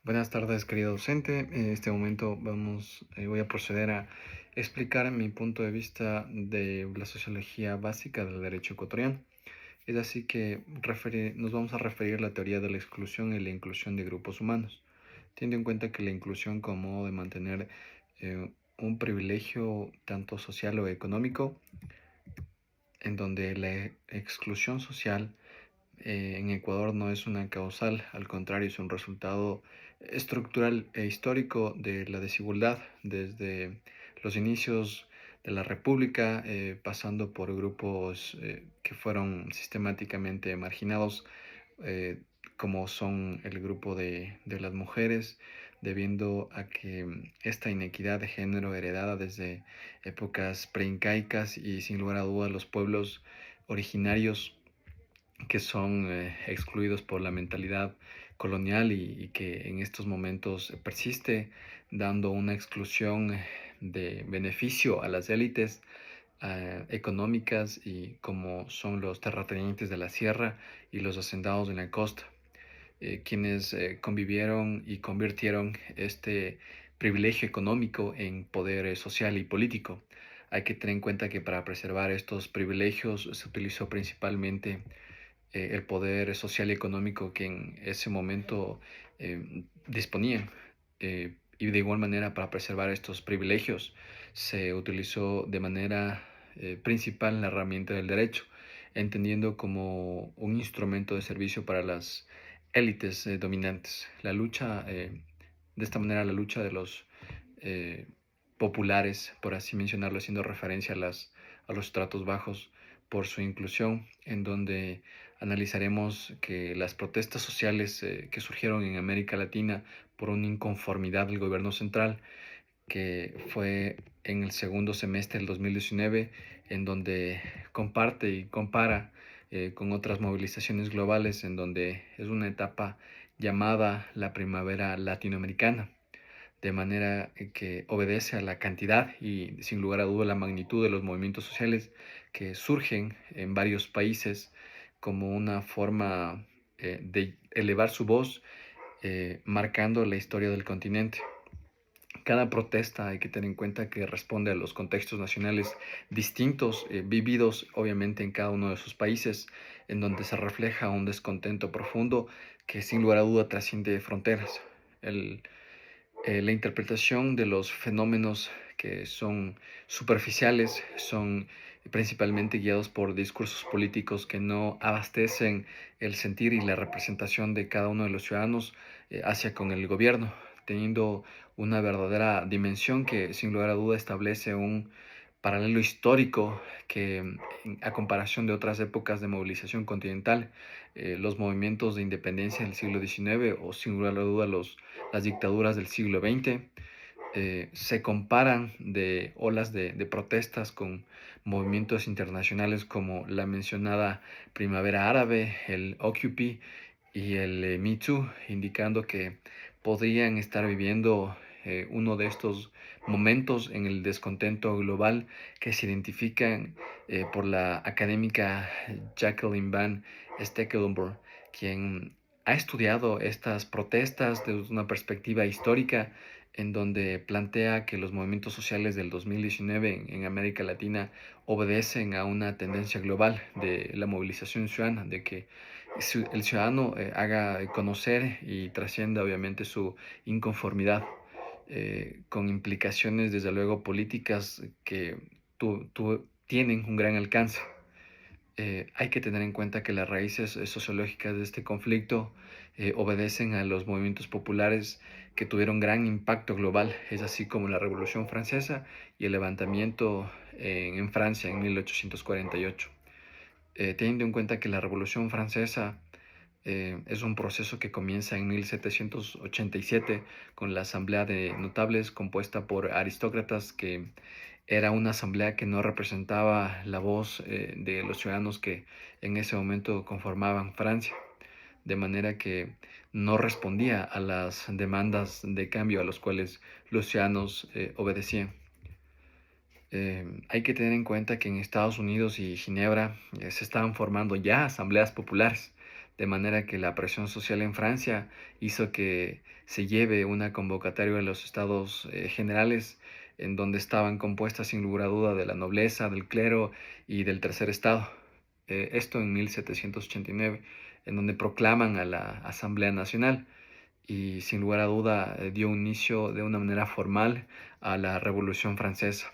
Buenas tardes, querido docente. En este momento voy a proceder a explicar mi punto de vista de la sociología básica del derecho ecuatoriano. Es así que nos vamos a referir a la teoría de la exclusión y la inclusión de grupos humanos, teniendo en cuenta que la inclusión como modo de mantener un privilegio tanto social o económico, en donde la exclusión social en Ecuador no es una causal, al contrario, es un resultado estructural e histórico de la desigualdad desde los inicios de la República, pasando por grupos que fueron sistemáticamente marginados, eh, como son el grupo de las mujeres, debiendo a que esta inequidad de género heredada desde épocas preincaicas y sin lugar a dudas los pueblos originarios que son excluidos por la mentalidad colonial y que en estos momentos persiste, dando una exclusión de beneficio a las élites económicas y como son los terratenientes de la sierra y los hacendados de la costa, quienes convivieron y convirtieron este privilegio económico en poder social y político. Hay que tener en cuenta que para preservar estos privilegios se utilizó principalmente el poder social y económico que en ese momento disponían. Y de igual manera, para preservar estos privilegios, se utilizó de manera principal la herramienta del derecho, entendiendo como un instrumento de servicio para las élites dominantes. De esta manera, la lucha de los eh, populares, por así mencionarlo, haciendo referencia a los tratos bajos, por su inclusión, en donde analizaremos que las protestas sociales que surgieron en América Latina por una inconformidad del gobierno central, que fue en el segundo semestre del 2019, en donde comparte y compara con otras movilizaciones globales, en donde es una etapa llamada la primavera latinoamericana, de manera que obedece a la cantidad y sin lugar a duda la magnitud de los movimientos sociales que surgen en varios países como una forma de elevar su voz, marcando la historia del continente. Cada protesta hay que tener en cuenta que responde a los contextos nacionales distintos, vividos obviamente en cada uno de sus países, en donde se refleja un descontento profundo que sin lugar a duda trasciende fronteras. La interpretación de los fenómenos que son superficiales son principalmente guiados por discursos políticos que no abastecen el sentir y la representación de cada uno de los ciudadanos hacia con el gobierno, teniendo una verdadera dimensión que sin lugar a duda establece un paralelo histórico que, a comparación de otras épocas de movilización continental, los movimientos de independencia del siglo XIX o sin lugar a duda las dictaduras del siglo XX, se comparan de olas de protestas con movimientos internacionales como la mencionada Primavera Árabe, el Occupy y el Me Too, indicando que podrían estar viviendo uno de estos momentos en el descontento global que se identifican por la académica Jacqueline Van Stekelenburg, quien ha estudiado estas protestas desde una perspectiva histórica, en donde plantea que los movimientos sociales del 2019 en América Latina obedecen a una tendencia global de la movilización ciudadana, de que el ciudadano haga conocer y trascienda obviamente su inconformidad, con implicaciones desde luego políticas que tienen un gran alcance. Hay que tener en cuenta que las raíces sociológicas de este conflicto obedecen a los movimientos populares que tuvieron gran impacto global, es así como la Revolución Francesa y el levantamiento en Francia en 1848. Teniendo en cuenta que la Revolución Francesa es un proceso que comienza en 1787 con la Asamblea de Notables compuesta por aristócratas, que era una asamblea que no representaba la voz de los ciudadanos que en ese momento conformaban Francia, de manera que no respondía a las demandas de cambio a los cuales los ciudadanos obedecían. Hay que tener en cuenta que en Estados Unidos y Ginebra se estaban formando ya asambleas populares, de manera que la presión social en Francia hizo que se lleve una convocatoria de los estados generales, en donde estaban compuestas sin lugar a duda de la nobleza, del clero y del tercer estado. Esto en 1789, en donde proclaman a la Asamblea Nacional y sin lugar a duda dio inicio de una manera formal a la Revolución Francesa.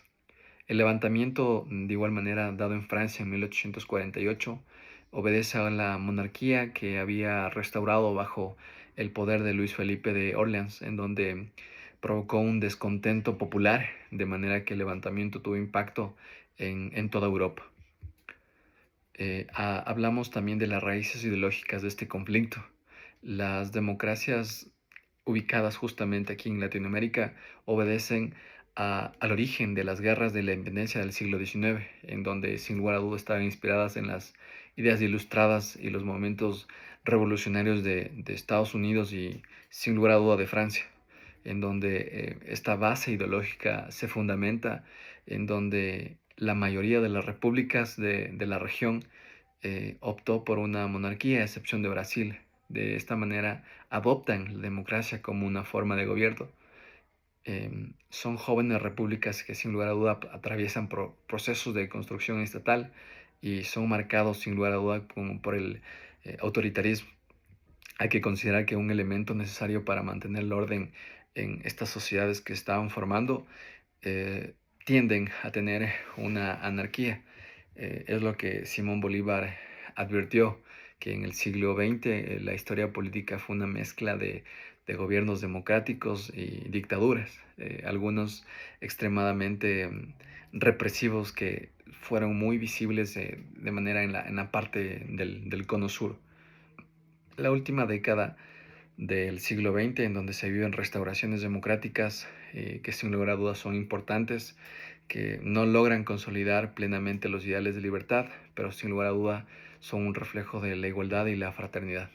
El levantamiento, de igual manera, dado en Francia en 1848, obedece a la monarquía que había restaurado bajo el poder de Luis Felipe de Orleans, en donde provocó un descontento popular, de manera que el levantamiento tuvo impacto en toda Europa. Hablamos también de las raíces ideológicas de este conflicto. Las democracias ubicadas justamente aquí en Latinoamérica obedecen al origen de las guerras de la independencia del siglo XIX, en donde sin lugar a dudas estaban inspiradas en las ideas ilustradas y los momentos revolucionarios de Estados Unidos y sin lugar a duda de Francia, en donde esta base ideológica se fundamenta, en donde la mayoría de las repúblicas de la región optó por una monarquía, a excepción de Brasil. De esta manera adoptan la democracia como una forma de gobierno. Son jóvenes repúblicas que sin lugar a duda atraviesan procesos de construcción estatal y son marcados sin lugar a duda como por el autoritarismo. Hay que considerar que un elemento necesario para mantener el orden en estas sociedades que estaban formando eh, tienden a tener una anarquía. Es lo que Simón Bolívar advirtió, que en el siglo XX la historia política fue una mezcla de gobiernos democráticos y dictaduras, algunos extremadamente represivos que fueron muy visibles de manera en la parte del cono sur. La última década del siglo XX, en donde se viven restauraciones democráticas que sin lugar a dudas son importantes, que no logran consolidar plenamente los ideales de libertad, pero sin lugar a duda son un reflejo de la igualdad y la fraternidad.